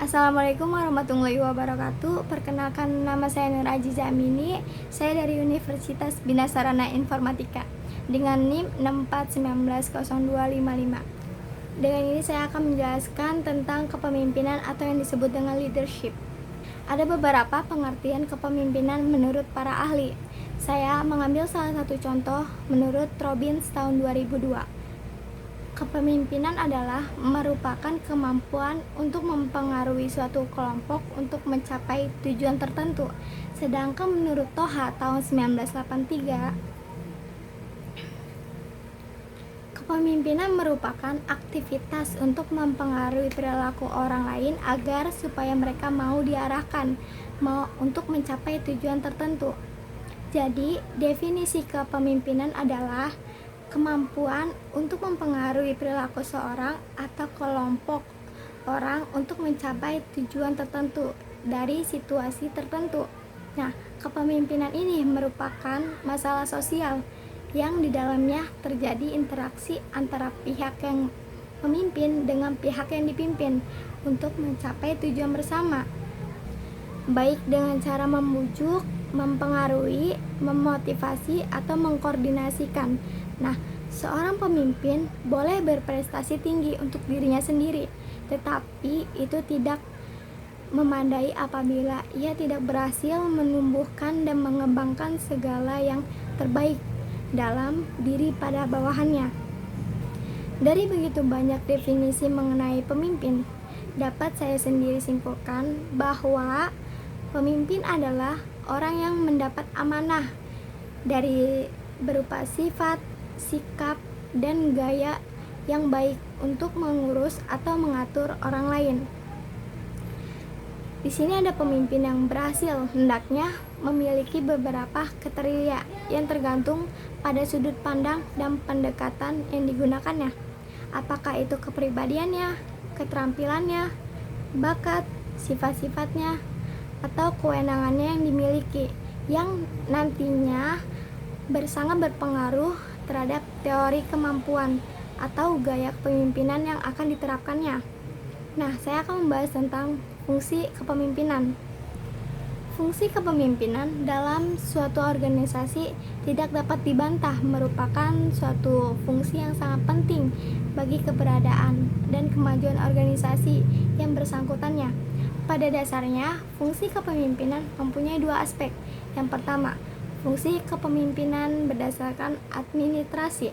Assalamualaikum warahmatullahi wabarakatuh. Perkenalkan, nama saya Nur Aziza Amini. Saya dari Universitas Bina Sarana Informatika dengan NIM 64190255. Dengan ini saya akan menjelaskan tentang kepemimpinan atau yang disebut dengan leadership. Ada beberapa pengertian kepemimpinan menurut para ahli. Saya mengambil salah satu contoh menurut Robbins tahun 2002. Kepemimpinan adalah merupakan kemampuan untuk mempengaruhi suatu kelompok untuk mencapai tujuan tertentu. Sedangkan menurut Toha tahun 1983, kepemimpinan merupakan aktivitas untuk mempengaruhi perilaku orang lain agar supaya mereka mau diarahkan untuk mencapai tujuan tertentu. Jadi, definisi kepemimpinan adalah kemampuan untuk mempengaruhi perilaku seorang atau kelompok orang untuk mencapai tujuan tertentu dari situasi tertentu. Nah, kepemimpinan ini merupakan masalah sosial yang di dalamnya terjadi interaksi antara pihak yang memimpin dengan pihak yang dipimpin untuk mencapai tujuan bersama, baik dengan cara membujuk, mempengaruhi, memotivasi, atau mengkoordinasikan. Nah, seorang pemimpin boleh berprestasi tinggi untuk dirinya sendiri, tetapi itu tidak memadai apabila ia tidak berhasil menumbuhkan dan mengembangkan segala yang terbaik dalam diri pada bawahannya. Dari begitu banyak definisi mengenai pemimpin, dapat saya sendiri simpulkan bahwa pemimpin adalah orang yang mendapat amanah dari berupa sifat, sikap, dan gaya yang baik untuk mengurus atau mengatur orang lain. Di sini ada pemimpin yang berhasil, hendaknya memiliki beberapa kriteria yang tergantung pada sudut pandang dan pendekatan yang digunakannya. Apakah itu kepribadiannya, keterampilannya, bakat, sifat-sifatnya, atau kewenangannya yang dimiliki, yang nantinya sangat berpengaruh terhadap teori kemampuan atau gaya kepemimpinan yang akan diterapkannya. Nah, saya akan membahas tentang fungsi kepemimpinan. Fungsi kepemimpinan dalam suatu organisasi tidak dapat dibantah merupakan suatu fungsi yang sangat penting bagi keberadaan dan kemajuan organisasi yang bersangkutannya. Pada dasarnya, fungsi kepemimpinan mempunyai dua aspek. Yang pertama, fungsi kepemimpinan berdasarkan administrasi.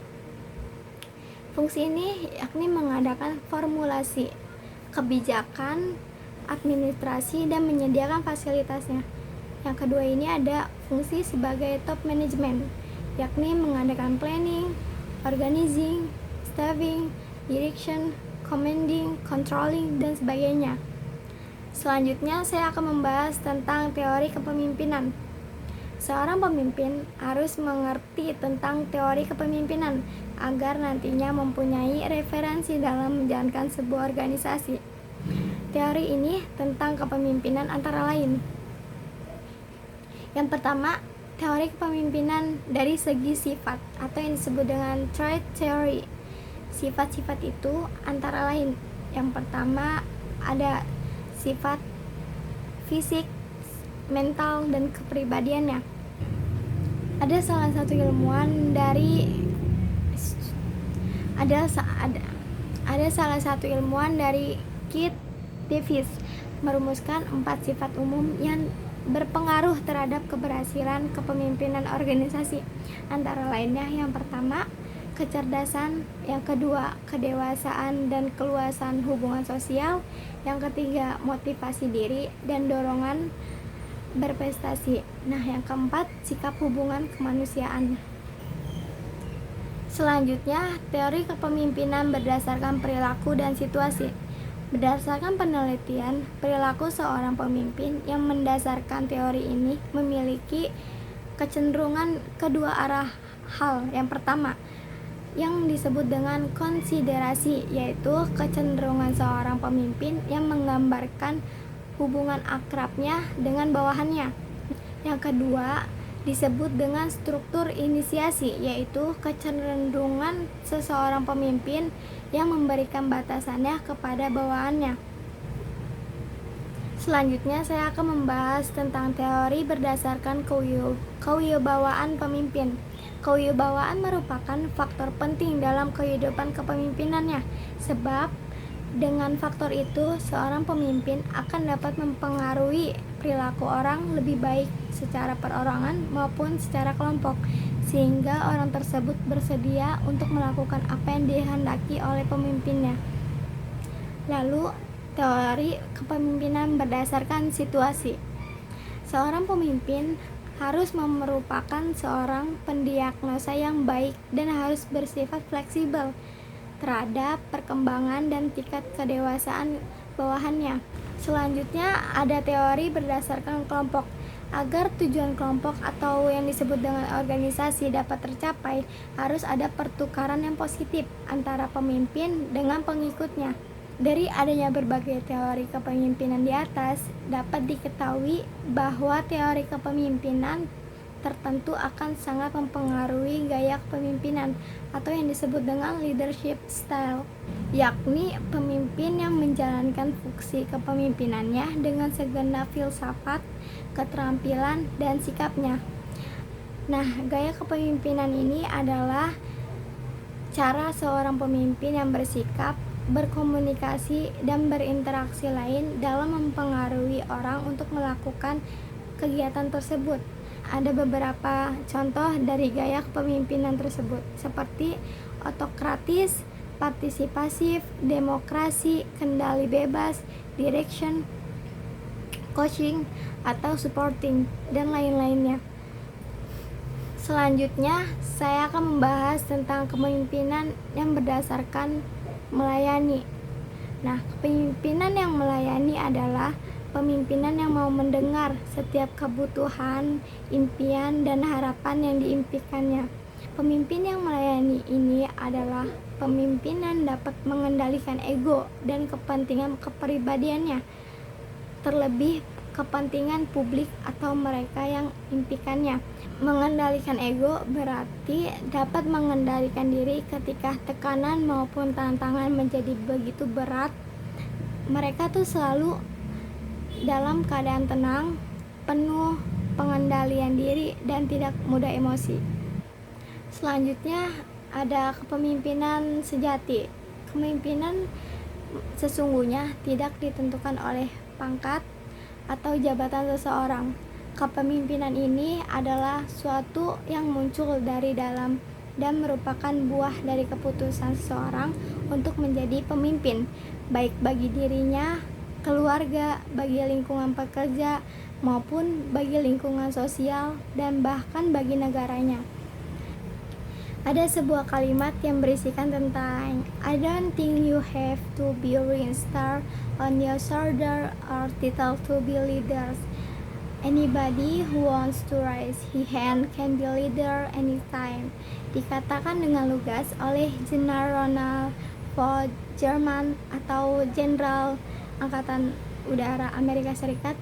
Fungsi ini yakni mengadakan formulasi kebijakan, administrasi, dan menyediakan fasilitasnya. Yang kedua ini ada fungsi sebagai top management, yakni mengadakan planning, organizing, staffing, direction, commanding, controlling, dan sebagainya. Selanjutnya saya akan membahas tentang teori kepemimpinan. Seorang pemimpin harus mengerti tentang teori kepemimpinan agar nantinya mempunyai referensi dalam menjalankan sebuah organisasi. Teori ini tentang kepemimpinan antara lain. Yang pertama, teori kepemimpinan dari segi sifat atau yang disebut dengan trait theory. Sifat-sifat itu antara lain, yang pertama ada sifat fisik, mental, dan kepribadiannya. Ada salah satu ilmuwan dari Keith Davis merumuskan 4 sifat umum yang berpengaruh terhadap keberhasilan kepemimpinan organisasi. Antara lainnya, yang pertama, kecerdasan, yang kedua, kedewasaan dan keluasan hubungan sosial, yang ketiga, motivasi diri dan dorongan berprestasi. Nah, yang keempat, sikap hubungan kemanusiaan. Selanjutnya, teori kepemimpinan berdasarkan perilaku dan situasi. Berdasarkan penelitian, perilaku seorang pemimpin yang mendasarkan teori ini memiliki kecenderungan kedua arah hal. Yang pertama, yang disebut dengan konsiderasi, yaitu kecenderungan seorang pemimpin yang menggambarkan hubungan akrabnya dengan bawahannya. Yang kedua, disebut dengan struktur inisiasi, yaitu kecenderungan seseorang pemimpin yang memberikan batasannya kepada bawahannya. Selanjutnya saya akan membahas tentang teori berdasarkan kewibawaan pemimpin. Kewibawaan merupakan faktor penting dalam kehidupan kepemimpinannya, sebab dengan faktor itu, seorang pemimpin akan dapat mempengaruhi perilaku orang lebih baik secara perorangan maupun secara kelompok, sehingga orang tersebut bersedia untuk melakukan apa yang dikehendaki oleh pemimpinnya. Lalu, teori kepemimpinan berdasarkan situasi. Seorang pemimpin harus merupakan seorang pendiagnosa yang baik dan harus bersifat fleksibel terhadap perkembangan dan tingkat kedewasaan bawahannya. Selanjutnya ada teori berdasarkan kelompok. Agar tujuan kelompok atau yang disebut dengan organisasi dapat tercapai, harus ada pertukaran yang positif antara pemimpin dengan pengikutnya. Dari adanya berbagai teori kepemimpinan di atas, dapat diketahui bahwa teori kepemimpinan tertentu akan sangat mempengaruhi gaya kepemimpinan atau yang disebut dengan leadership style, yakni pemimpin yang menjalankan fungsi kepemimpinannya dengan segenap filsafat, keterampilan, dan sikapnya. Nah, gaya kepemimpinan ini adalah cara seorang pemimpin yang bersikap, berkomunikasi, dan berinteraksi lain dalam mempengaruhi orang untuk melakukan kegiatan tersebut. Ada beberapa contoh dari gaya kepemimpinan tersebut, seperti otokratis, partisipasif, demokrasi, kendali bebas, direction, coaching, atau supporting, dan lain-lainnya. Selanjutnya, saya akan membahas tentang kepemimpinan yang berdasarkan melayani. Nah, kepemimpinan yang melayani adalah pemimpinan yang mau mendengar setiap kebutuhan, impian, dan harapan yang diimpikannya. Pemimpin yang melayani ini adalah pemimpin yang dapat mengendalikan ego dan kepentingan kepribadiannya, terlebih kepentingan publik atau mereka yang impikannya. Mengendalikan ego berarti dapat mengendalikan diri ketika tekanan maupun tantangan menjadi begitu berat. Mereka tuh selalu dalam keadaan tenang, penuh pengendalian diri, dan tidak mudah emosi. Selanjutnya ada kepemimpinan sejati. Kepemimpinan sesungguhnya tidak ditentukan oleh pangkat atau jabatan seseorang. Kepemimpinan ini adalah suatu yang muncul dari dalam dan merupakan buah dari keputusan seseorang untuk menjadi pemimpin, baik bagi dirinya, keluarga, bagi lingkungan pekerja, maupun bagi lingkungan sosial, dan bahkan bagi negaranya. Ada sebuah kalimat yang berisikan tentang I don't think you have to be a ring star on your shoulder or title to be leaders. Anybody who wants to raise his hand can be leader anytime. Dikatakan dengan lugas oleh General Ronald von Jerman atau Jenderal Angkatan Udara Amerika Serikat,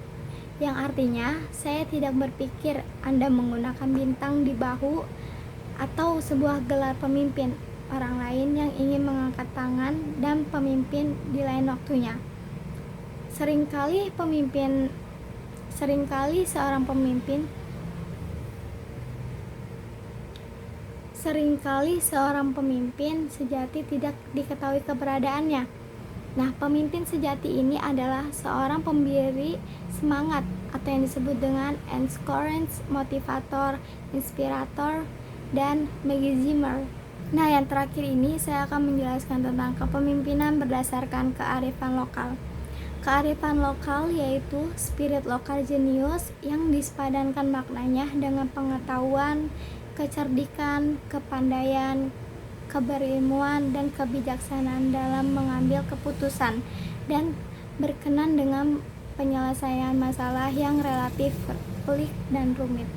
yang artinya saya tidak berpikir Anda menggunakan bintang di bahu atau sebuah gelar pemimpin orang lain yang ingin mengangkat tangan dan pemimpin di lain waktunya. Seringkali seorang pemimpin sejati tidak diketahui keberadaannya. Nah, pemimpin sejati ini adalah seorang pemberi semangat atau yang disebut dengan encourage, motivator, inspirator, dan magizimer. Nah, yang terakhir ini saya akan menjelaskan tentang kepemimpinan berdasarkan kearifan lokal. Kearifan lokal yaitu spirit lokal jenius yang disepadankan maknanya dengan pengetahuan, kecerdikan, kepandaian, keberilmuan, dan kebijaksanaan dalam mengambil keputusan dan berkenan dengan penyelesaian masalah yang relatif pelik dan rumit.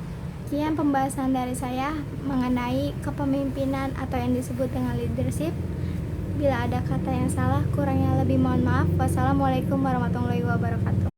Sekian pembahasan dari saya mengenai kepemimpinan atau yang disebut dengan leadership. Bila ada kata yang salah, kurangnya lebih mohon maaf. Wassalamualaikum warahmatullahi wabarakatuh.